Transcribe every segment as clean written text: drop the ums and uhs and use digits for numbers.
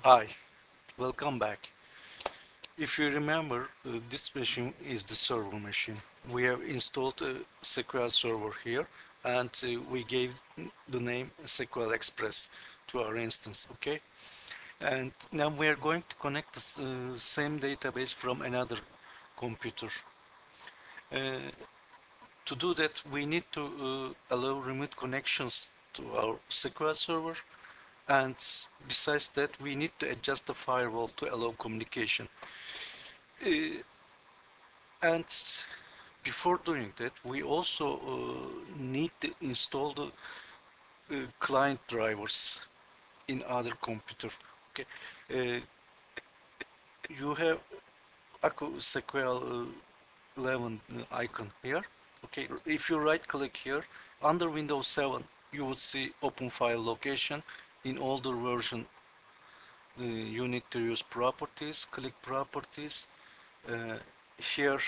Hi, welcome back. If you remember, this machine is the server machine. We have installed a SQL server here and we gave the name SQL Express to our instance, okay? And now we are going to connect the same database from another computer. Uh, to do that, we need to allow remote connections to our SQL server, and besides that, we need to adjust the firewall to allow communication. Uh, and before doing that, we also need to install the client drivers in other computer. Okay, uh, you have AccuSQL 11 icon here. Okay, if you right click here, under Windows 7, you would see open file location. In older version, you need to use properties, click properties. Uh, Here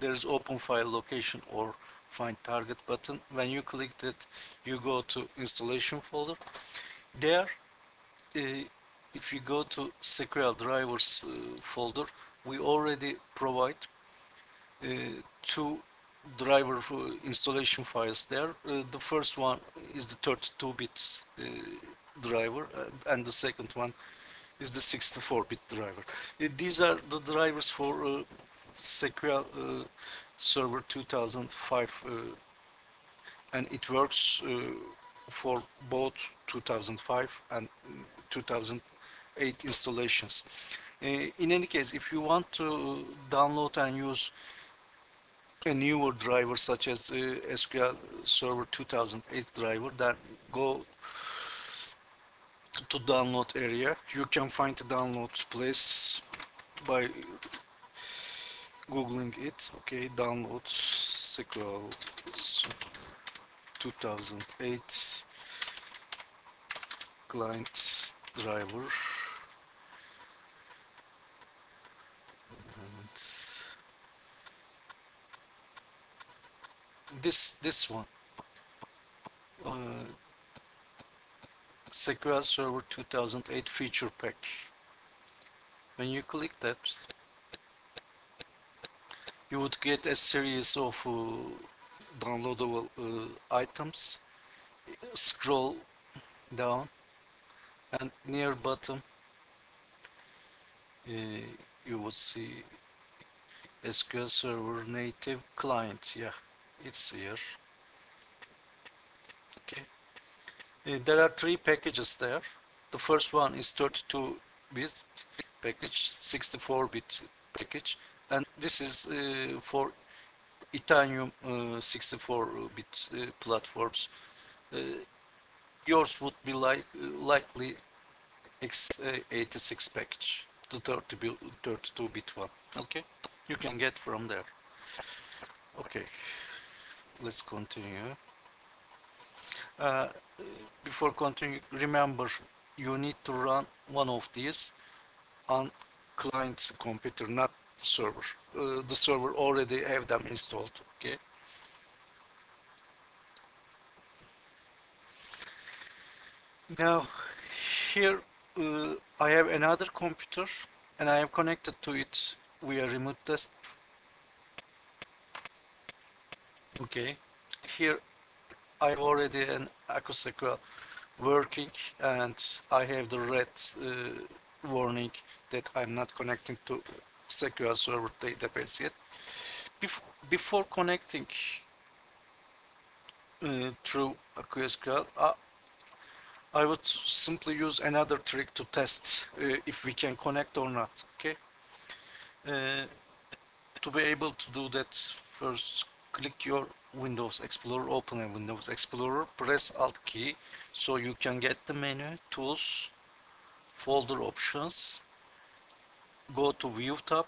there is open file location or find target button. When you click that, you go to installation folder. There, if you go to SQL drivers folder, we already provide uh, two driver installation files there. The first one is the 32-bit driver, and the second one is the 64-bit driver. These are the drivers for SQL Server 2005, and it works for both 2005 and 2008 installations. In any case, if you want to download and use a newer driver such as SQL Server 2008 driver, then go to download area. You can find the download place by googling it. Okay, downloads SQL 2008 client driver, and this one, uh, SQL Server 2008 feature pack. When you click that, you would get a series of downloadable items. Scroll down, and near bottom you will see SQL Server native client. Yeah, it's here. Okay. There are three packages there. The first one is 32-bit package, 64-bit package, and this is for Itanium 64-bit platforms. Uh, Yours would be likely x86 package, the 32-bit one. Okay, you can get from there. Okay, let's continue. Uh, Before continuing, remember you need to run one of these on client computer, not server. The server already have them installed. Okay. Now here I have another computer and I am connected to it via remote test. Okay. Here I have already an AccuSQL working, and I have the red warning that I'm not connecting to SQL Server database yet. Before connecting through AccuSQL, I would simply use another trick to test if we can connect or not. Okay. Uh, to be able to do that, first click your Windows Explorer, open a Windows Explorer, press Alt key so you can get the menu, tools, folder options, go to View tab,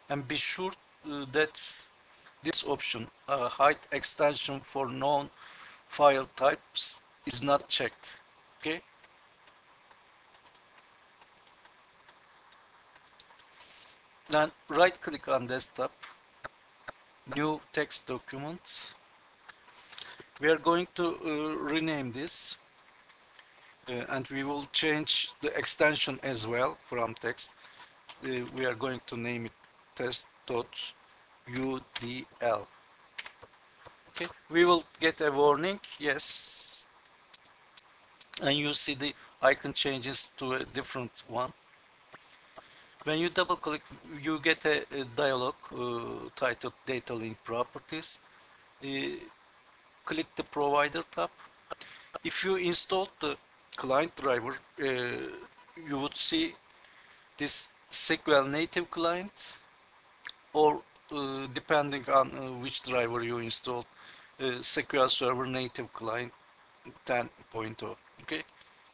and be sure that this option, hide extension for known file types, is not checked. Okay. Then right click on desktop, new text document. We are going to rename this. and we will change the extension as well from text. We are going to name it test.udl. Okay, we will get a warning, yes, and you see the icon changes to a different one. When you double click, you get a dialog titled Data Link Properties. Uh, Click the Provider tab. If you installed the client driver, you would see this SQL native client, or depending on which driver you installed, SQL Server native client 10.0. Okay,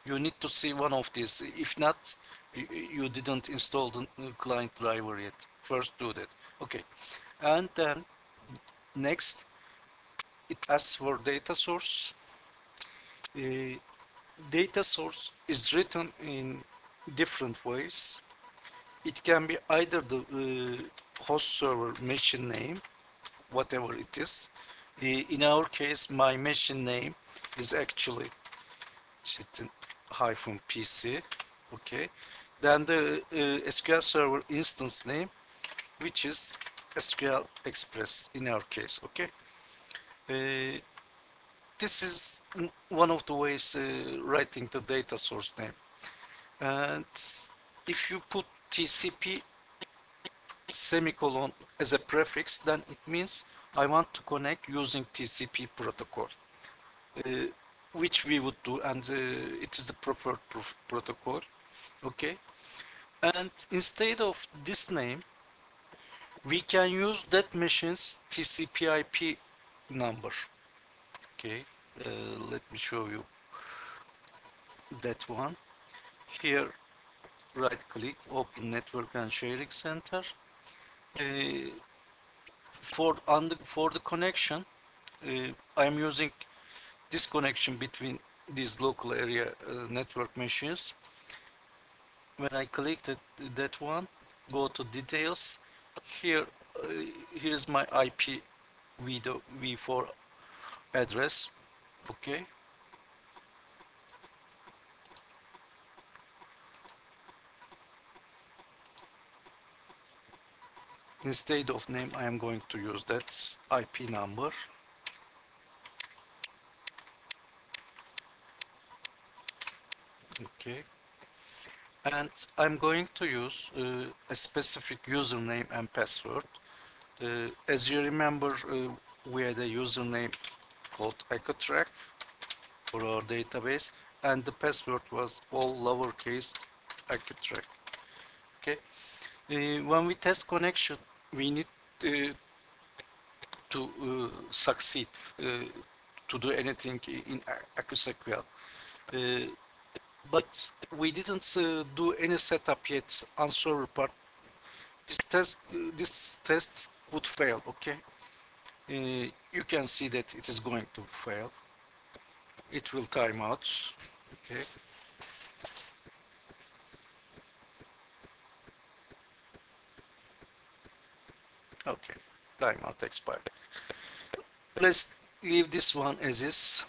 you need to see one of these. If not, you didn't install the client driver yet. First do that. Okay, and then next it asks for data source. Uh, Data source is written in different ways. It can be either the host server machine name, whatever it is. In our case, my machine name is actually -PC. Okay. Then the SQL Server instance name, which is SQL Express in our case. Okay. Uh, this is one of the ways writing the data source name. And if you put TCP semicolon as a prefix, then it means I want to connect using TCP protocol, uh, which we would do, and it is the preferred protocol. Okay, and instead of this name, we can use that machine's TCP/IP number. Okay, let me show you that one. Here, right click, open network and sharing center. Uh, for the connection, I am using this connection between these local area network machines. When I click that one, go to details. Here, here's my IP v4 address. Okay. Instead of name, I am going to use that IP number. Okay. And I'm going to use a specific username and password. As you remember, we had a username called AccuTrack for our database, and the password was all lowercase AccuTrack. Okay. When we test connection, we need to succeed to do anything in AccuSQL. But we didn't do any setup yet on server part. This test would fail. Okay, you can see that it is going to fail. It will time out. Okay. Okay, timeout expired. Let's leave this one as is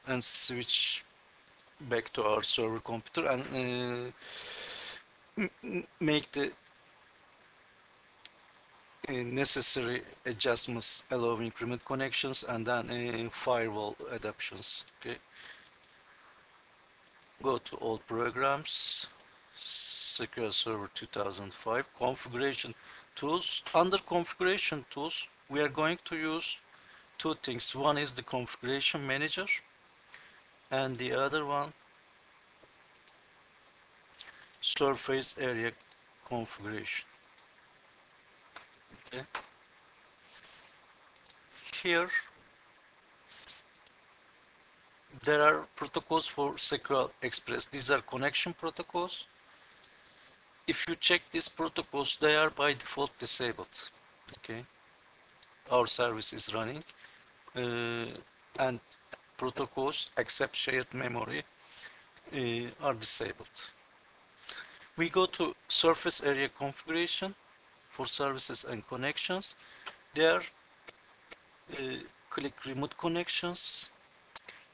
and switch back to our server computer and make the necessary adjustments allowing remote connections and then firewall adaptations. Okay, go to all programs, SQL Server 2005, configuration tools. Under configuration tools, we are going to use two things. One is the configuration manager, and the other one surface area configuration. Okay. Here there are protocols for SQL Express. These are connection protocols. If you check these protocols, they are by default disabled. Okay, our service is running, and protocols except shared memory are disabled. We go to surface area configuration for services and connections. There, click remote connections.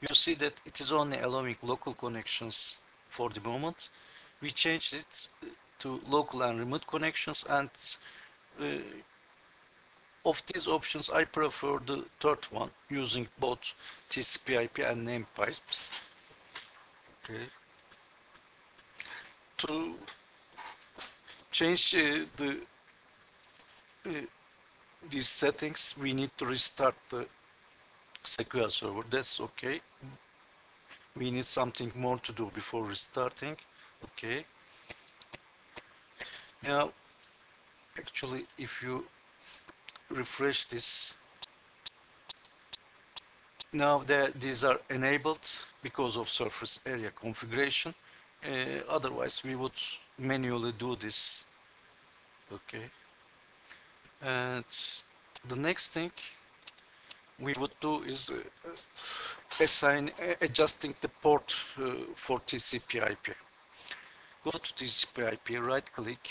you see that it is only allowing local connections for the moment. We changed it to local and remote connections, and uh, of these options I prefer the third one, using both TCP/IP and name pipes. Okay. To change uh, these settings, we need to restart the SQL server. That's okay. We need something more to do before restarting. Okay. Now, actually, if you refresh this, now that these are enabled because of surface area configuration. Otherwise, we would manually do this. Okay. And the next thing we would do is adjusting the port for TCP/IP. Go to TCP/IP, right click,